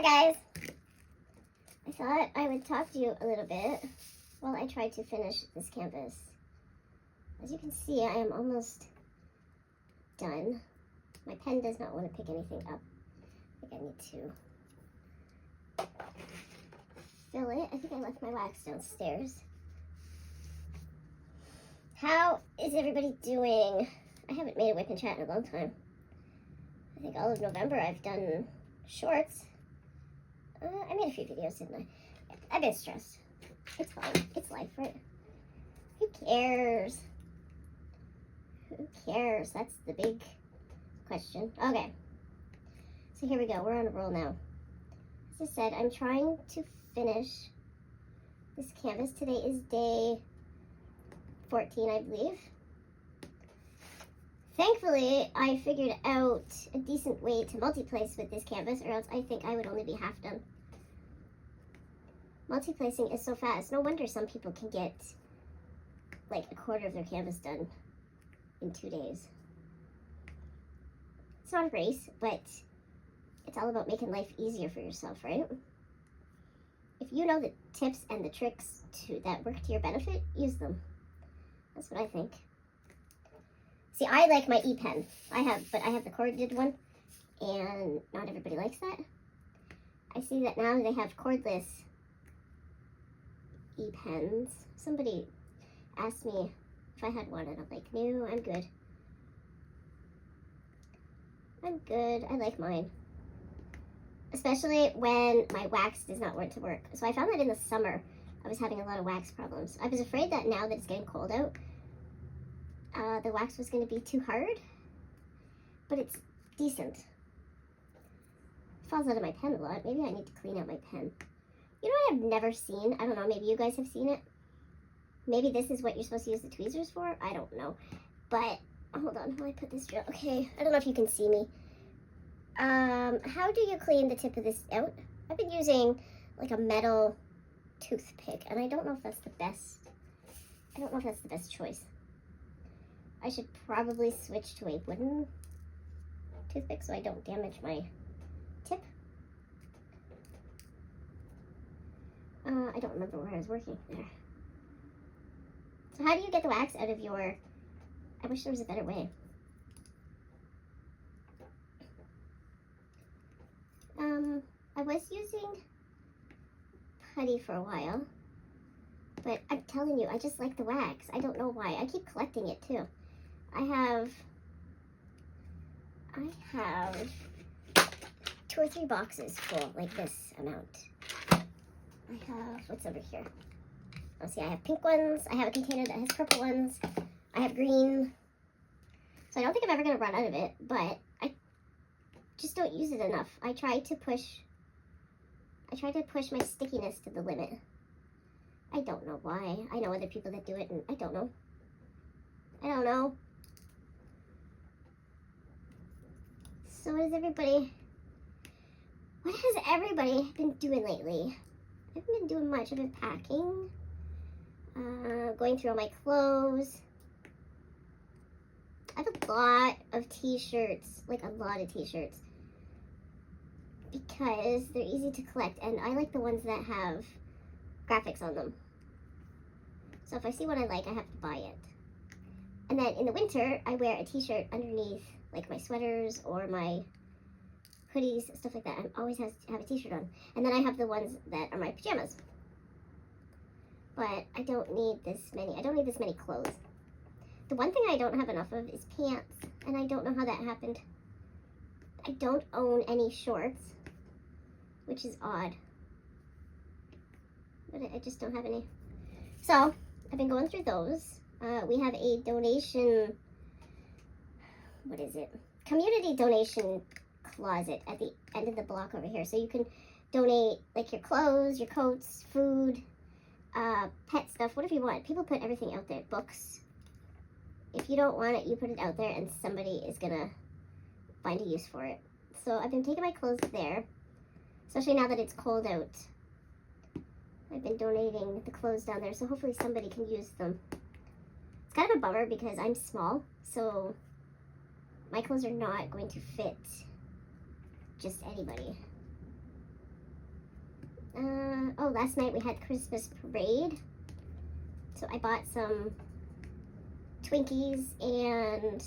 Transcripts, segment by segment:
guys! I thought I would talk to you a little bit while I try to finish this canvas. As you can see, I am almost done. My pen does not want to pick anything up. I think I need to fill it. I think I left my wax downstairs. How is everybody doing? I haven't made a WIP chat in a long time. I think all of November I've done shorts. I made a few videos, didn't I? I've been stressed. It's fine. It's life, right? Who cares? Who cares? That's the big question. Okay. So here we go. We're on a roll now. As I said, I'm trying to finish this canvas. Today is day 14, I believe. Thankfully, I figured out a decent way to multi-place with this canvas, or else I think I would only be half done. Multi-placing is so fast. No wonder some people can get like a quarter of their canvas done in 2 days. It's not a race, but it's all about making life easier for yourself, right? If you know the tips and the tricks that work to your benefit, use them. That's what I think. See, I like my E-pen. I have the corded one, and not everybody likes that. I see that now they have cordless E-pens. Somebody asked me if I had one, and I'm like, no, I'm good. I'm good. I like mine. Especially when my wax does not want to work. So I found that in the summer, I was having a lot of wax problems. I was afraid that now that it's getting cold out, the wax was going to be too hard, but it's decent. It falls out of my pen a lot. Maybe I need to clean out my pen. You know what I've never seen? I don't know, maybe you guys have seen it. Maybe this is what you're supposed to use the tweezers for? I don't know. But, hold on, how do I put this drill? Okay, I don't know if you can see me. How do you clean the tip of this out? I've been using like a metal toothpick, and I don't know if that's the best. I don't know if that's the best choice. I should probably switch to a wooden toothpick so I don't damage my tip. I don't remember where I was working there. So how do you get the wax out of your... I wish there was a better way. I was using putty for a while, but I'm telling you, I just like the wax. I don't know why. I keep collecting it too. I have 2 or 3 boxes full, like this amount. I have, what's over here? Oh, see, I have pink ones. I have a container that has purple ones. I have green. So I don't think I'm ever going to run out of it, but I just don't use it enough. I try to push my stickiness to the limit. I don't know why. I know other people that do it, and I don't know. I don't know. So what has everybody been doing lately? I haven't been doing much. I've been packing, going through all my clothes. I have a lot of t-shirts, like a lot of t-shirts, because they're easy to collect, and I like the ones that have graphics on them. So if I see what I like, I have to buy it. And then in the winter, I wear a t-shirt underneath, like my sweaters or my hoodies, stuff like that. I always have to have a t-shirt on. And then I have the ones that are my pajamas. But I don't need this many. I don't need this many clothes. The one thing I don't have enough of is pants, and I don't know how that happened. I don't own any shorts, which is odd. But I just don't have any. So, I've been going through those. We have a donation, what is it? Community donation closet at the end of the block over here. So you can donate like your clothes, your coats, food, pet stuff, whatever you want. People put everything out there, books. If you don't want it, you put it out there and somebody is gonna find a use for it. So I've been taking my clothes there, especially now that it's cold out. I've been donating the clothes down there, so hopefully somebody can use them. It's kind of a bummer because I'm small, so my clothes are not going to fit just anybody. Oh, last night we had Christmas parade. So I bought some Twinkies and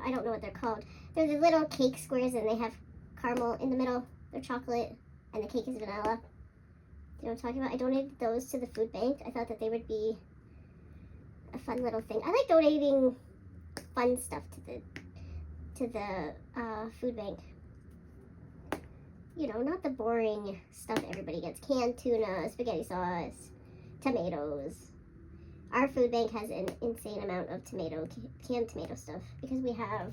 I don't know what they're called. They're the little cake squares and they have caramel in the middle. They're chocolate and the cake is vanilla. You know what I'm talking about? I donated those to the food bank. I thought that they would be a fun little thing. I like donating fun stuff to the food bank. You know, not the boring stuff everybody gets. Canned tuna, spaghetti sauce, tomatoes. Our food bank has an insane amount of canned tomato stuff because we have,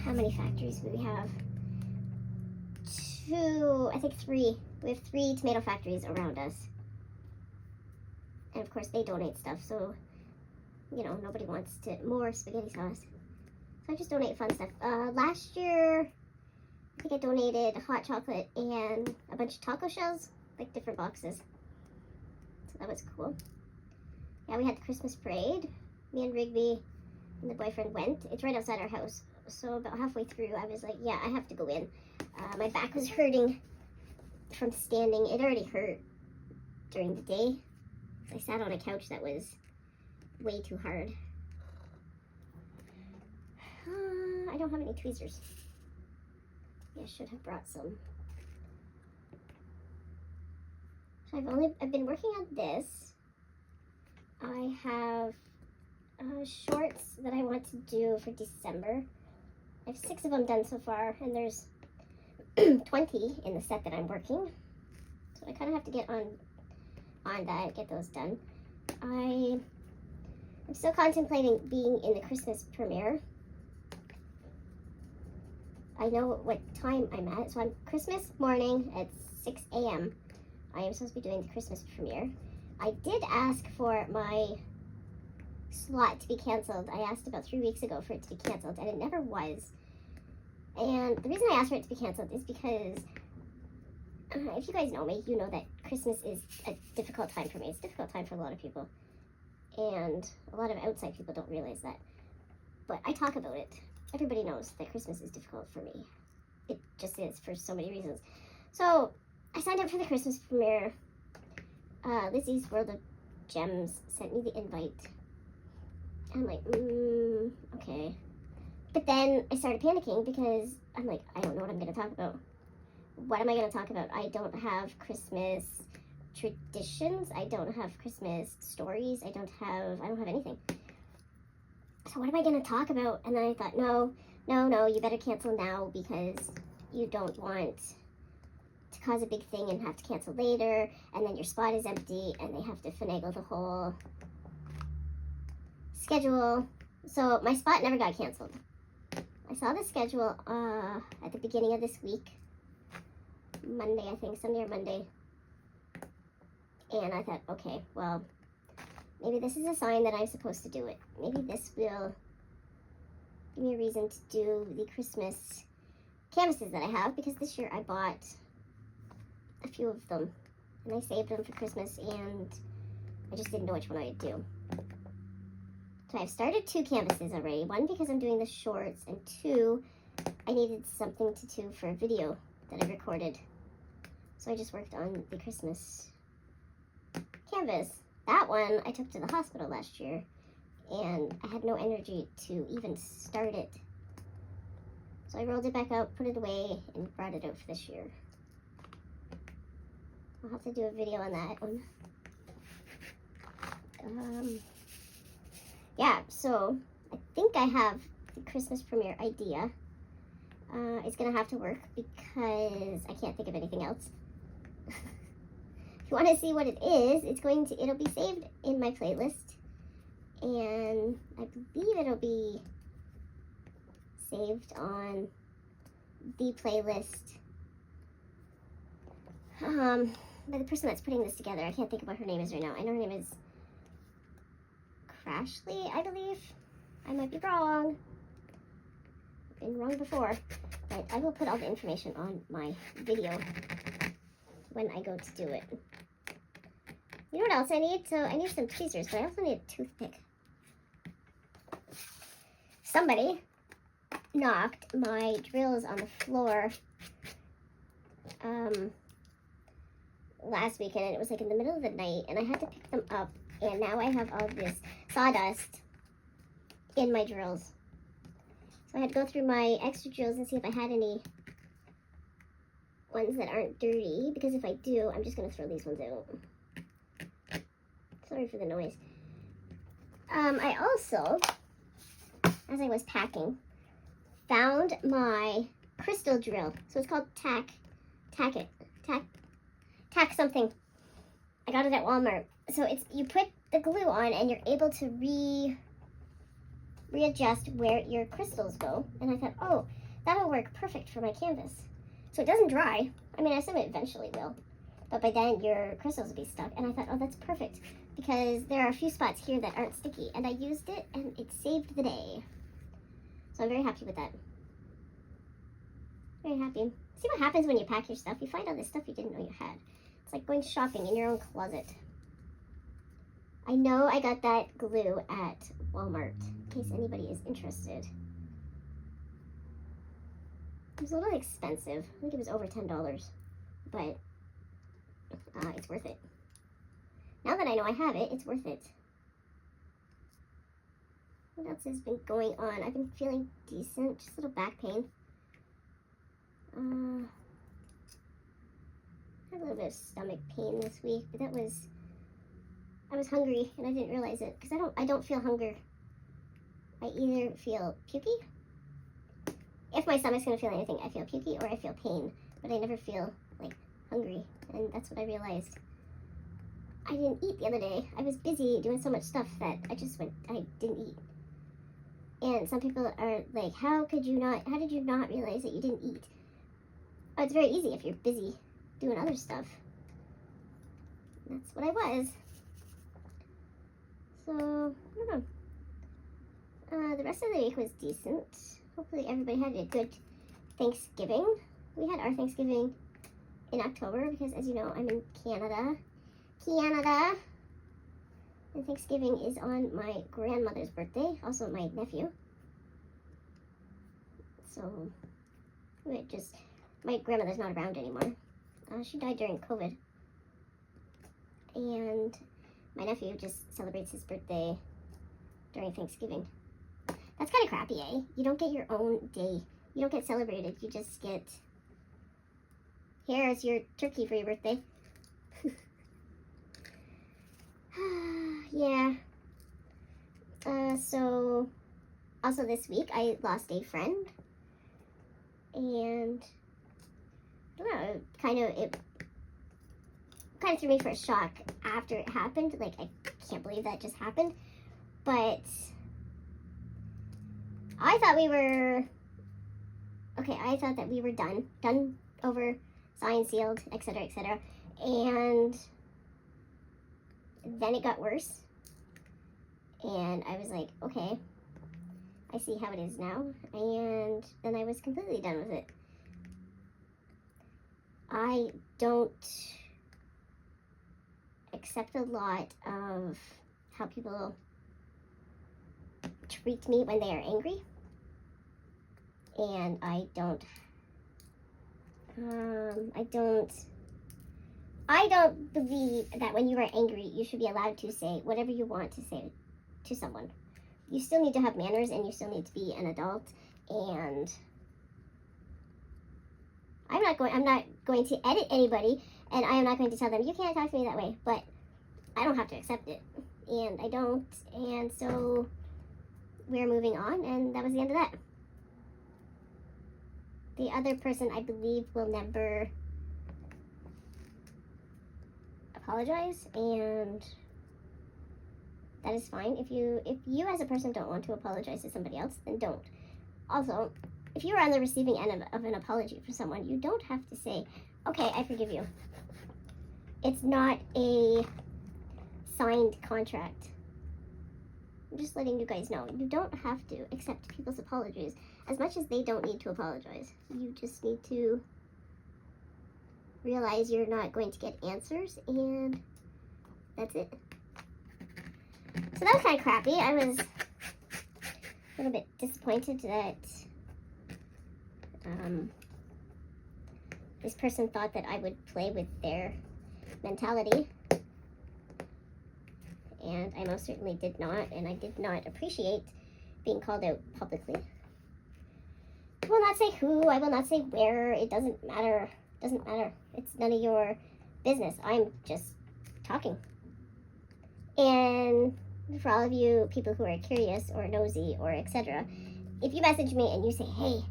how many factories do we have? I think 3. We have 3 tomato factories around us. And of course they donate stuff, so, you know, nobody wants more spaghetti sauce. So I just donate fun stuff. Last year, I think I donated hot chocolate and a bunch of taco shells, like different boxes. So that was cool. Yeah, we had the Christmas parade. Me and Rigby and the boyfriend went. It's right outside our house. So about halfway through, I was like, yeah, I have to go in. My back was hurting from standing. It already hurt during the day. So I sat on a couch that was way too hard. I don't have any tweezers. Yeah, I should have brought some. So I've been working on this. I have shorts that I want to do for December. I have 6 of them done so far, and there's 20 in the set that I'm working. So I kind of have to get on that, get those done. I'm still contemplating being in the Christmas premiere. I know what time I'm at. So on Christmas morning at 6 a.m. I am supposed to be doing the Christmas premiere. I did ask for my slot to be canceled. I asked about 3 weeks ago for it to be canceled, and it never was. And the reason I asked for it to be canceled is because, if you guys know me, you know that Christmas is a difficult time for me. It's a difficult time for a lot of people. And a lot of outside people don't realize that. But I talk about it. Everybody knows that Christmas is difficult for me. It just is for so many reasons. So I signed up for the Christmas premiere. Lizzie's World of Gems sent me the invite. I'm like, okay. But then I started panicking because I'm like, I don't know what I'm going to talk about. What am I going to talk about? I don't have Christmas traditions. I don't have Christmas stories. I don't have anything. So what am I going to talk about? And then I thought, no, you better cancel now because you don't want to cause a big thing and have to cancel later. And then your spot is empty and they have to finagle the whole schedule. So my spot never got canceled. I saw the schedule at the beginning of this week. Monday, I think, Sunday or Monday. And I thought, okay, well, maybe this is a sign that I'm supposed to do it. Maybe this will give me a reason to do the Christmas canvases that I have, because this year I bought a few of them and I saved them for Christmas and I just didn't know which one I'd do. So I've started 2 canvases already. 1 because I'm doing the shorts, and 2, I needed something to do for a video that I recorded. So I just worked on the Christmas canvas. That one I took to the hospital last year, and I had no energy to even start it. So I rolled it back out, put it away, and brought it out for this year. I'll have to do a video on that one. Yeah, so I think I have the Christmas premiere idea. It's gonna have to work because I can't think of anything else. If you want to see what it is, it'll be saved in my playlist, and I believe it'll be saved on the playlist. By the person that's putting this together, I can't think of what her name is right now. I know her name is Crashly, I believe. I might be wrong. I've been wrong before, but I will put all the information on my video when I go to do it. You know what else I need? So I need some tweezers, but I also need a toothpick. Somebody knocked my drills on the floor last weekend, and it was like in the middle of the night, and I had to pick them up, and now I have all this sawdust in my drills. So I had to go through my extra drills and see if I had any ones that aren't dirty, because if I do, I'm just going to throw these ones out. Sorry for the noise. I also, as I was packing, found my crystal drill. So it's called tack something. I got it at Walmart. So it's, you put the glue on and you're able to readjust where your crystals go. And I thought, oh, that'll work perfect for my canvas. So it doesn't dry. I mean, I assume it eventually will. But by then your crystals will be stuck. And I thought, oh, that's perfect, because there are a few spots here that aren't sticky. And I used it and it saved the day. So I'm very happy with that. Very happy. See what happens when you pack your stuff? You find all this stuff you didn't know you had. It's like going shopping in your own closet. I know I got that glue at Walmart, in case anybody is interested. It was a little expensive. I think it was over $10, but it's worth it. Now that I know I have it, it's worth it. What else has been going on? I've been feeling decent, just a little back pain. I had a little bit of stomach pain this week, but that was, I was hungry and I didn't realize it, because I don't feel hunger. I either feel pukey. If my stomach's gonna feel anything, I feel pukey or I feel pain, but I never feel like hungry, and that's what I realized. I didn't eat the other day. I was busy doing so much stuff that I didn't eat. And some people are like, how did you not realize that you didn't eat? Oh, it's very easy if you're busy doing other stuff. That's what I was. So, I don't know. The rest of the week was decent. Hopefully everybody had a good Thanksgiving. We had our Thanksgiving in October because, as you know, I'm in Canada. And Thanksgiving is on my grandmother's birthday, also my nephew. So, my grandmother's not around anymore. She died during COVID. And my nephew just celebrates his birthday during Thanksgiving. That's kind of crappy, eh? You don't get your own day. You don't get celebrated. You just get, here's your turkey for your birthday. Yeah. So, also this week, I lost a friend. And, I don't know, it kind of threw me for a shock after it happened. Like, I can't believe that just happened. But I thought that we were done over, signed, sealed, etc., etc. And then it got worse. And I was like, okay, I see how it is now. And then I was completely done with it. I don't accept a lot of how people treat me when they are angry. And I don't believe that when you are angry, you should be allowed to say whatever you want to say to someone. You still need to have manners and you still need to be an adult, and I'm not going to edit anybody, and I am not going to tell them, you can't talk to me that way, but I don't have to accept it, and I don't, and so we're moving on, and that was the end of that. The other person, I believe, will never apologize, and that is fine. If you as a person don't want to apologize to somebody else, then don't. Also, if you are on the receiving end of an apology for someone, you don't have to say, okay, I forgive you. It's not a signed contract. I'm just letting you guys know. You don't have to accept people's apologies as much as they don't need to apologize. You just need to realize you're not going to get answers, and that's it. So that was kind of crappy. I was a little bit disappointed that this person thought that I would play with their mentality. And I most certainly did not, and I did not appreciate being called out publicly. I will not say who, I will not say where, it doesn't matter. It doesn't matter. It's none of your business. I'm just talking. And for all of you people who are curious or nosy or etc., if you message me and you say, hey,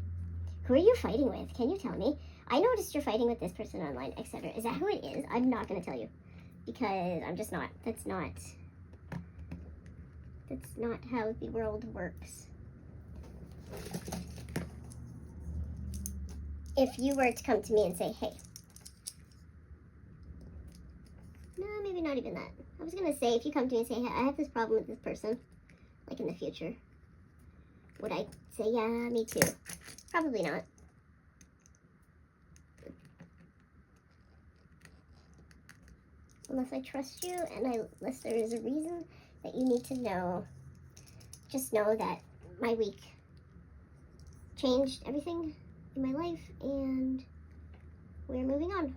who are you fighting with? Can you tell me? I noticed you're fighting with this person online, etc. Is that who it is? I'm not going to tell you because I'm just not. That's not how the world works. If you were to come to me and say, hey, no, maybe not even that. I was going to say, if you come to me and say, hey, I have this problem with this person, like in the future, would I say, yeah, me too? Probably not. Unless I trust you and unless there is a reason that you need to know. Just know that my week changed everything in my life and we're moving on.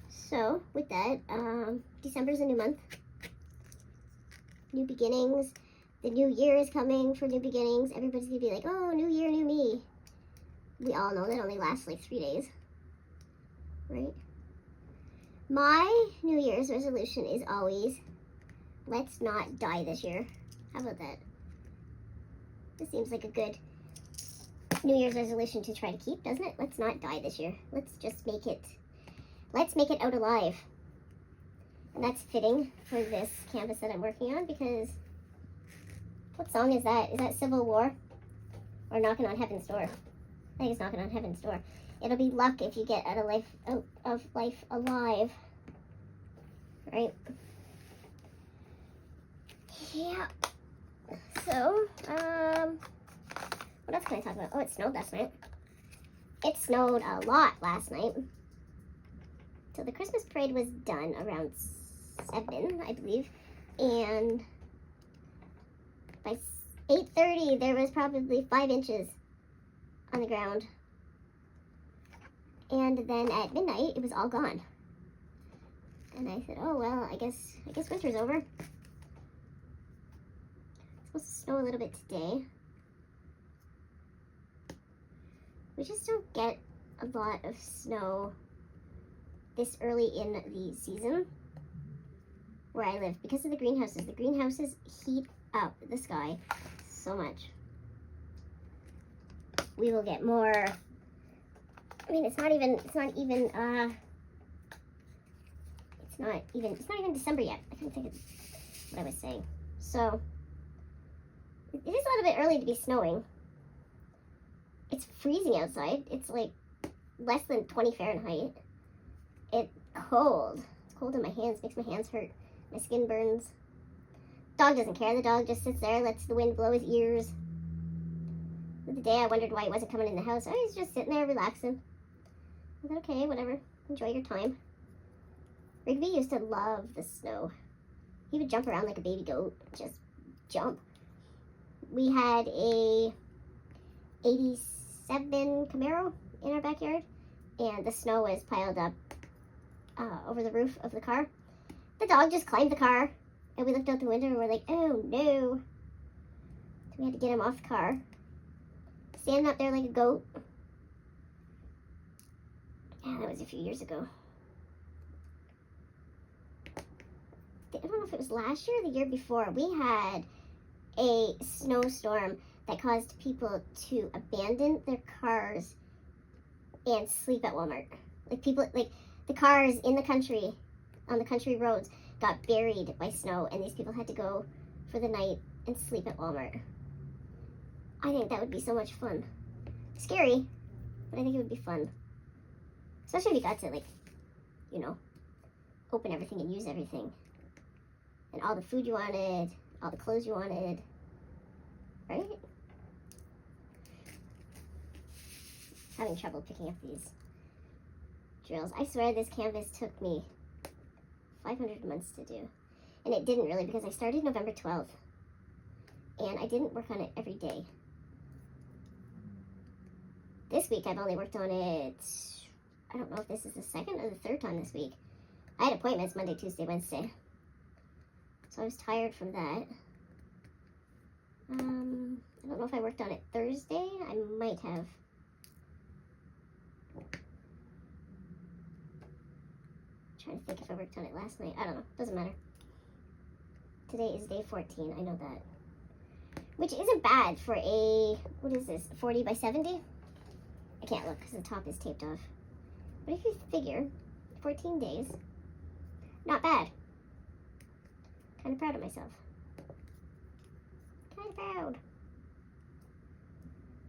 So with that, December's a new month. New beginnings. The new year is coming for new beginnings. Everybody's gonna be like, oh, new year, new me. We all know that only lasts like 3 days, right? My New Year's resolution is always, let's not die this year. How about that? This seems like a good New Year's resolution to try to keep, doesn't it? Let's not die this year. Let's just make it out alive. And that's fitting for this canvas that I'm working on because what song is that? Is that Civil War? Or Knocking on Heaven's Door? I think it's Knocking on Heaven's Door. It'll be luck if you get out of life alive. Right? Yeah. So, what else can I talk about? Oh, it snowed last night. It snowed a lot last night. So the Christmas parade was done around 7, I believe. And by 8:30, there was probably 5 inches on the ground. And then at midnight, it was all gone. And I said, oh, well, I guess winter's over. It's supposed to snow a little bit today. We just don't get a lot of snow this early in the season where I live because of the greenhouses. The greenhouses heat up the sky so much. We will get more. I mean, it's not even December yet. I couldn't think of what I was saying. So it is a little bit early to be snowing. It's freezing outside. It's like less than 20 Fahrenheit. It's cold. It's cold in my hands. Makes my hands hurt. My skin burns. Dog doesn't care. The dog just sits there, lets the wind blow his ears. The day I wondered why he wasn't coming in the house. Oh, he's just sitting there relaxing. I thought, okay, whatever. Enjoy your time. Rigby used to love the snow. He would jump around like a baby goat. Just jump. We had a 87 Camaro in our backyard. And the snow was piled up over the roof of the car. The dog just climbed the car. And we looked out the window and we're like, oh no. So we had to get him off the car. Standing up there like a goat. Yeah, that was a few years ago. I don't know if it was last year or the year before. We had a snowstorm that caused people to abandon their cars and sleep at Walmart. Like the cars in the country, on the country roads, got buried by snow, and these people had to go for the night and sleep at Walmart. I think that would be so much fun. Scary, but I think it would be fun. Especially if you got to, like, you know, open everything and use everything. And all the food you wanted, all the clothes you wanted, right? Having trouble picking up these drills. I swear this canvas took me 500 months to do. And it didn't really because I started November 12th. And I didn't work on it every day. This week I've only worked on it I don't know if this is the second or the third time this week. I had appointments Monday, Tuesday, Wednesday. So I was tired from that. I don't know if I worked on it Thursday. I might have. Trying to think if I worked on it last night. I don't know. Doesn't matter. Today is day 14. I know that. Which isn't bad for a, what is this, 40 by 70? I can't look because the top is taped off. But if you figure, 14 days, not bad. Kind of proud of myself. Kind of proud.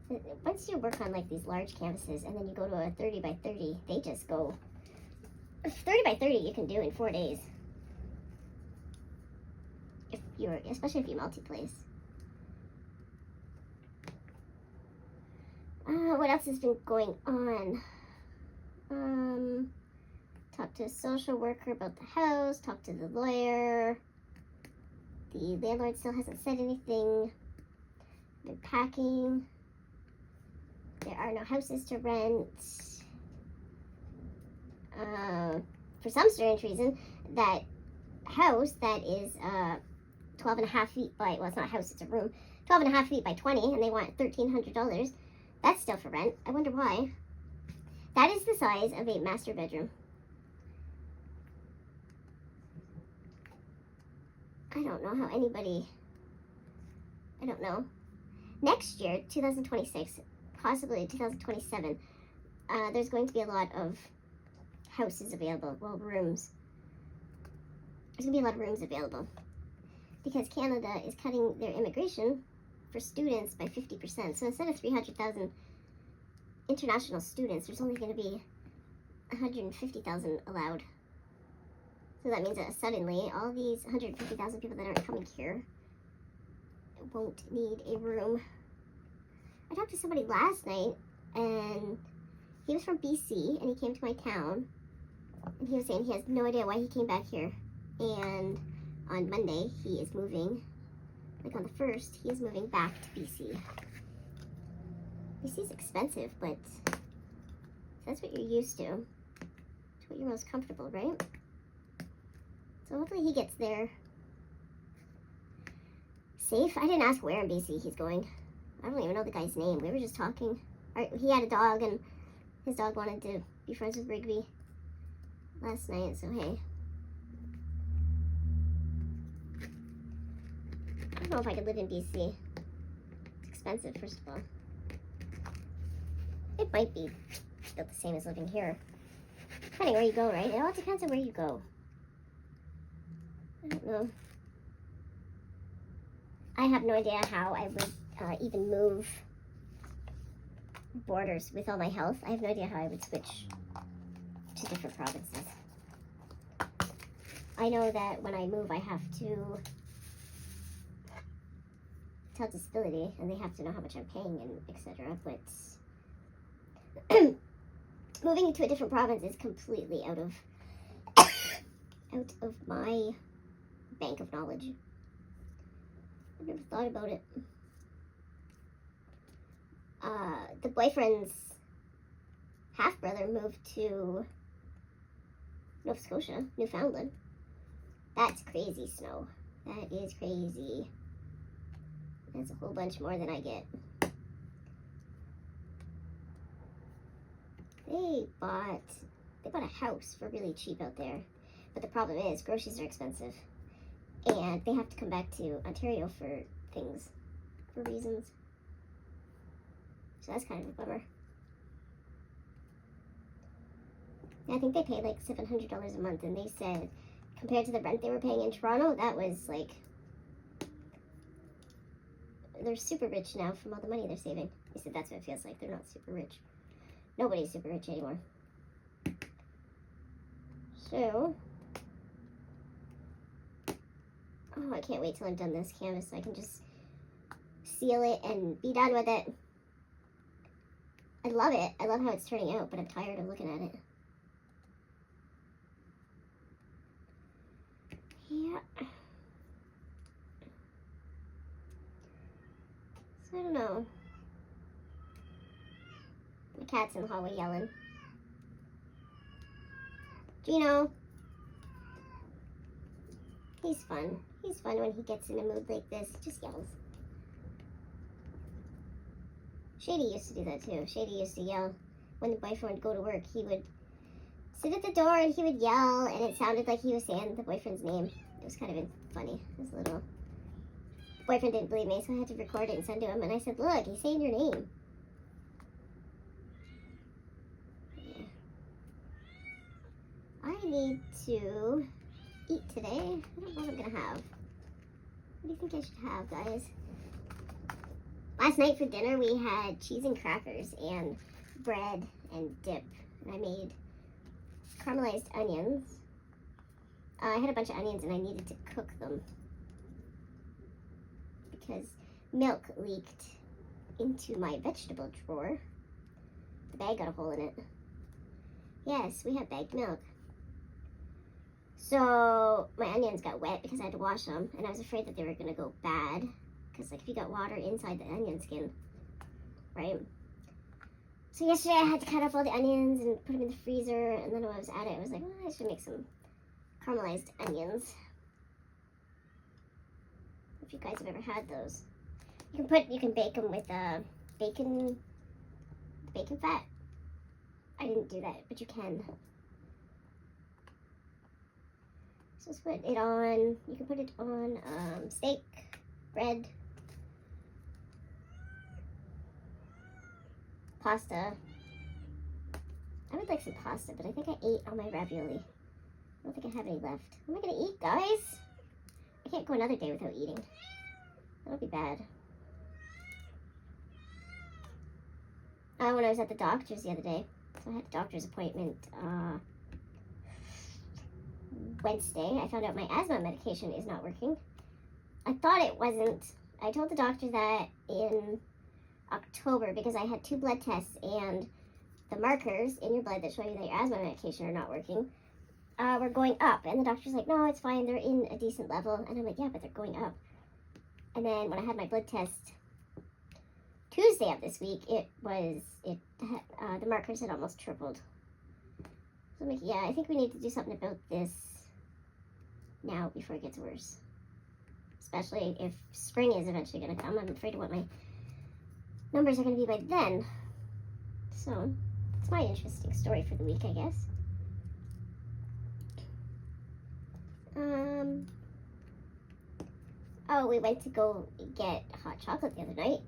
So once you work on like these large canvases and then you go to a 30 by 30, they just go, 30 by 30 you can do in 4 days. If you're, especially if you multi-place. What else has been going on? Talked to a social worker about the house, talked to the lawyer. The landlord still hasn't said anything. Been packing. There are no houses to rent. For some strange reason, that house that is 12 and a half feet by, well, it's not a house, it's a room, 12 and a half feet by 20, and they want $1,300. That's still for rent. I wonder why. That is the size of a master bedroom. I don't know how anybody, I don't know. Next year, 2026, possibly 2027, there's going to be a lot of houses available, well, rooms. There's going to be a lot of rooms available because Canada is cutting their immigration for students by 50%. So instead of 300,000 international students, there's only going to be 150,000 allowed. So that means that suddenly all these 150,000 people that aren't coming here won't need a room. I talked to somebody last night and he was from BC and he came to my town and he was saying he has no idea why he came back here. And on Monday he is moving, like on the 1st, he is moving back to BC. BC is expensive, but that's what you're used to. It's what you're most comfortable, right? So hopefully he gets there safe. I didn't ask where in BC he's going. I don't even know the guy's name. We were just talking. He had a dog and his dog wanted to be friends with Rigby last night, so hey. I don't know if I could live in BC. It's expensive, first of all. It might be about the same as living here. Depending where you go, right? It all depends on where you go. I don't know. I have no idea how I would even move borders with all my health. I have no idea how I would switch to different provinces. I know that when I move, I have to tell disability, and they have to know how much I'm paying and etc. But moving into a different province is completely out of my bank of knowledge. I've never thought about it. The boyfriend's half-brother moved to Nova Scotia, Newfoundland. That's crazy snow. That is crazy. That's a whole bunch more than I get. They bought a house for really cheap out there. But the problem is groceries are expensive. And they have to come back to Ontario for things, for reasons. So that's kind of a bummer. I think they pay like $700 a month, and they said compared to the rent they were paying in Toronto, that was like, they're super rich now from all the money they're saving. They said that's what it feels like. They're not super rich. Nobody's super rich anymore. So, oh, I can't wait till I'm done this canvas so I can just seal it and be done with it. I love it. I love how it's turning out, but I'm tired of looking at it. Yeah. So I don't know. My cat's in the hallway yelling. Gino. He's fun. He's fun when he gets in a mood like this. He just yells. Shady used to do that too. Shady used to yell. When the boyfriend would go to work, he would sit at the door and he would yell, and it sounded like he was saying the boyfriend's name. It was kind of funny. His little boyfriend didn't believe me, so I had to record it and send to him. And I said, look, he's saying your name. Yeah. I need to eat today. I don't know what I'm gonna have. What do you think I should have, guys? Last night for dinner we had cheese and crackers and bread and dip. And I made caramelized onions. I had a bunch of onions and I needed to cook them because milk leaked into my vegetable drawer. The bag got a hole in it. Yes, we have bagged milk. So my onions got wet because I had to wash them, and I was afraid that they were gonna go bad because like if you got water inside the onion skin, right? So yesterday I had to cut up all the onions and put them in the freezer, and then when I was at it, I was like, I should make some caramelized onions. If you guys have ever had those, you can bake them with bacon fat. I didn't do that, but you can. So let's put it on. You can put it on steak, bread, pasta. I would like some pasta, but I think I ate all my ravioli. I don't think I have any left. What am I gonna eat, guys? I can't go another day without eating. That'll be bad. When I was at the doctor's the other day, so I had a doctor's appointment Wednesday. I found out my asthma medication is not working. I thought it wasn't. I told the doctor that in October because I had 2 blood tests and the markers in your blood that show you that your asthma medication are not working were going up. And the doctor's like, no, it's fine. They're in a decent level. And I'm like, yeah, but they're going up. And then when I had my blood test Tuesday of this week, the markers had almost tripled. So I'm like, yeah, I think we need to do something about this now before it gets worse. Especially if spring is eventually going to come. I'm afraid of what my numbers are going to be by then. So, it's my interesting story for the week, I guess. Oh, we went to go get hot chocolate the other night.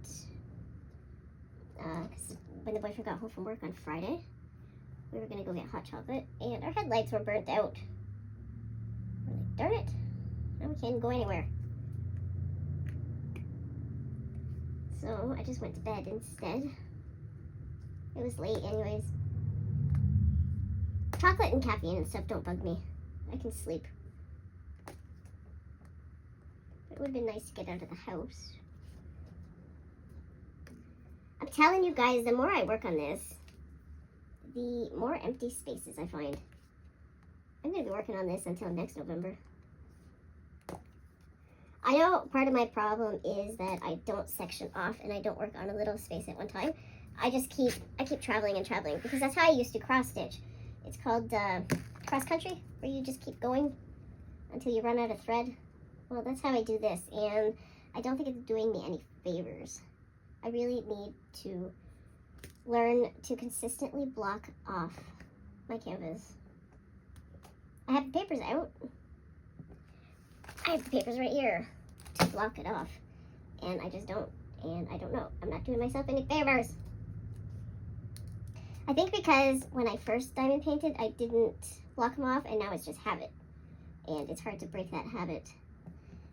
Because when the boyfriend got home from work on Friday, we were going to go get hot chocolate, and our headlights were burnt out. We're like, darn it, now we can't go anywhere. So I just went to bed instead. It was late anyways. Chocolate and caffeine and stuff don't bug me. I can sleep. It would have been nice to get out of the house. I'm telling you guys, the more I work on this, the more empty spaces I find. I'm going to be working on this until next November. I know part of my problem is that I don't section off and I don't work on a little space at one time. I keep traveling and traveling because that's how I used to cross stitch. It's called cross country, where you just keep going until you run out of thread. Well, that's how I do this, and I don't think it's doing me any favors. I really need to learn to consistently block off my canvas. I have the papers out. I have the papers right here to block it off, and I just don't, and I don't know. I'm not doing myself any favors. I think because when I first diamond painted, I didn't block them off, and now it's just habit, and it's hard to break that habit.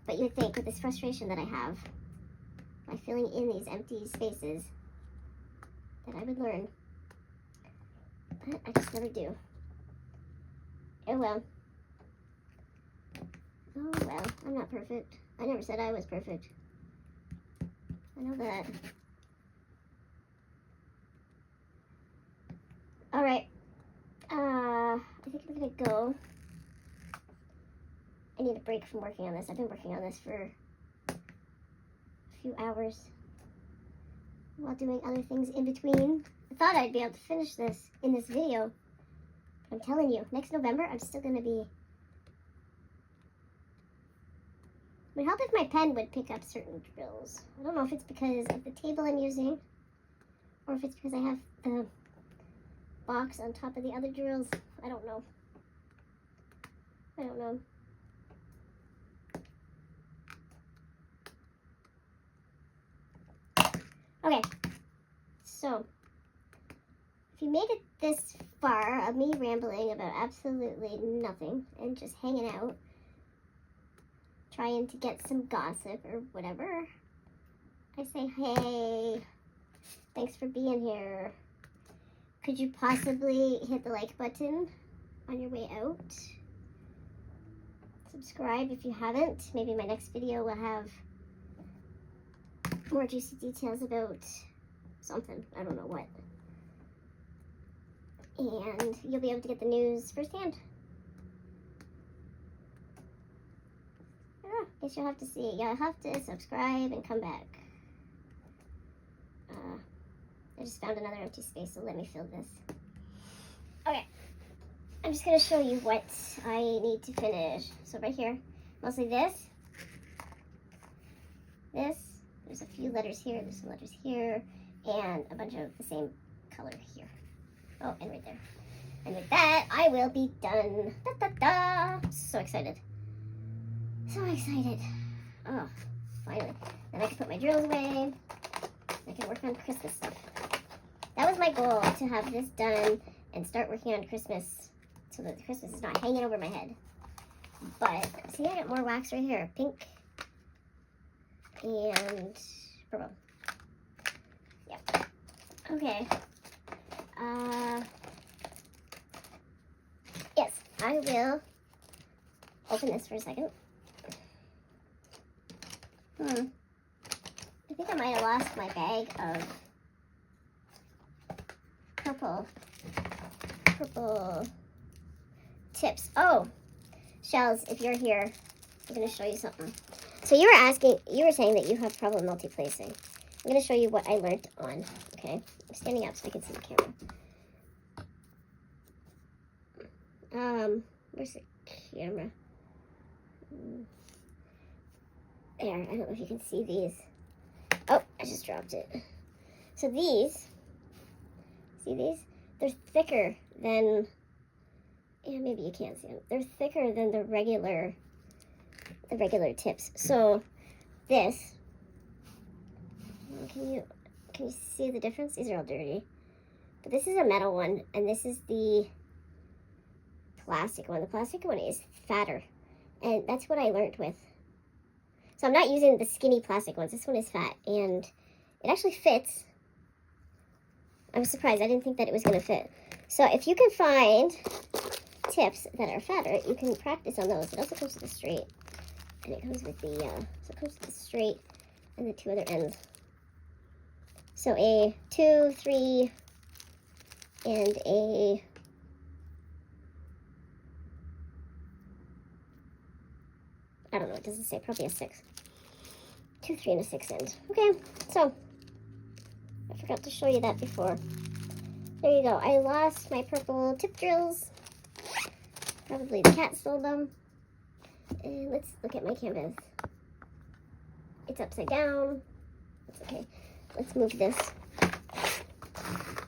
But you would think with this frustration that I have, by filling in these empty spaces, that I would learn. But I just never do. Oh well. Oh well, I'm not perfect. I never said I was perfect. I know that. Alright. I think I'm gonna go. I need a break from working on this. I've been working on this for a few hours while doing other things in between. I thought I'd be able to finish this in this video, I'm telling you, next November, I'm still going to be... It would help if my pen would pick up certain drills. I don't know if it's because of the table I'm using, or if it's because I have the box on top of the other drills. I don't know. I don't know. Okay, so if you made it this far of me rambling about absolutely nothing and just hanging out, trying to get some gossip or whatever, I say, hey, thanks for being here. Could you possibly hit the like button on your way out? Subscribe if you haven't. Maybe my next video will have more juicy details about something. I don't know what. And you'll be able to get the news firsthand. I don't know. Guess you'll have to see. You'll have to subscribe and come back. I just found another empty space, so let me fill this. Okay. I'm just going to show you what I need to finish. So right here, mostly this. There's a few letters here, there's some letters here, and a bunch of the same color here. Oh, and right there. And with that, I will be done. Da, da, da. So excited. So excited. Oh, finally. Then I can put my drills away. I can work on Christmas stuff. That was my goal, to have this done and start working on Christmas so that Christmas is not hanging over my head. But, see, I got more wax right here. Pink and purple. Yeah. Okay. Yes, I will open this for a second. I think I might have lost my bag of purple tips. Oh, Shells, if you're here, I'm going to show you something. So you were saying that you have problem multi-placing. I'm going to show you what I learned on, okay? I'm standing up so I can see the camera. Where's the camera? There, I don't know if you can see these. Oh, I just dropped it. So these, see these? They're thicker than, yeah, maybe you can't see them. They're thicker than the regular tips. So this, can you see the difference? These are all dirty. But this is a metal one, and this is the plastic one. The plastic one is fatter, and that's what I learned with. So I'm not using the skinny plastic ones. This one is fat, and it actually fits. I was surprised. I didn't think that it was going to fit. So if you can find tips that are fatter, you can practice on those. It also comes with the straight, and it comes with the, so it comes with the straight and the two other ends. So a 2, 3, and a, I don't know, it doesn't say, probably a 6. 2, 3, and a 6 end. Okay, so I forgot to show you that before. There you go. I lost my purple tip drills. Probably the cat stole them. And let's look at my canvas. It's upside down. It's okay. Let's move this.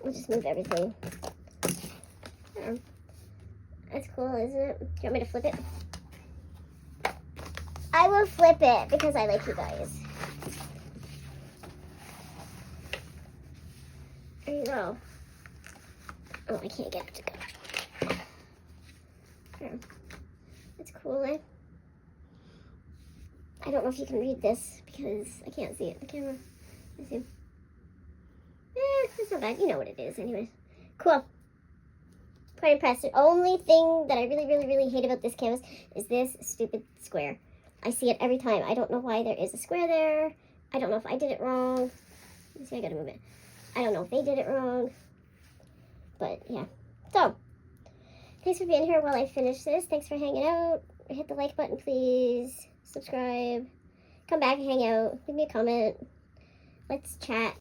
We'll just move everything. That's cool, isn't it? Do you want me to flip it? I will flip it because I like you guys. There you go. Oh, I can't get it to go. There. It's cool, eh? I don't know if you can read this because I can't see it in the camera. Let's see. It's not bad. You know what it is anyways. Cool. Quite impressed. The only thing that I really hate about this canvas is this stupid square. I see it every time. I don't know why there is a square there. I don't know if I did it wrong. Let's see, I gotta move it. I don't know if they did it wrong. But yeah. So, thanks for being here while I finish this. Thanks for hanging out. Hit the like button, please. Subscribe. Come back and hang out. Leave me a comment. Let's chat.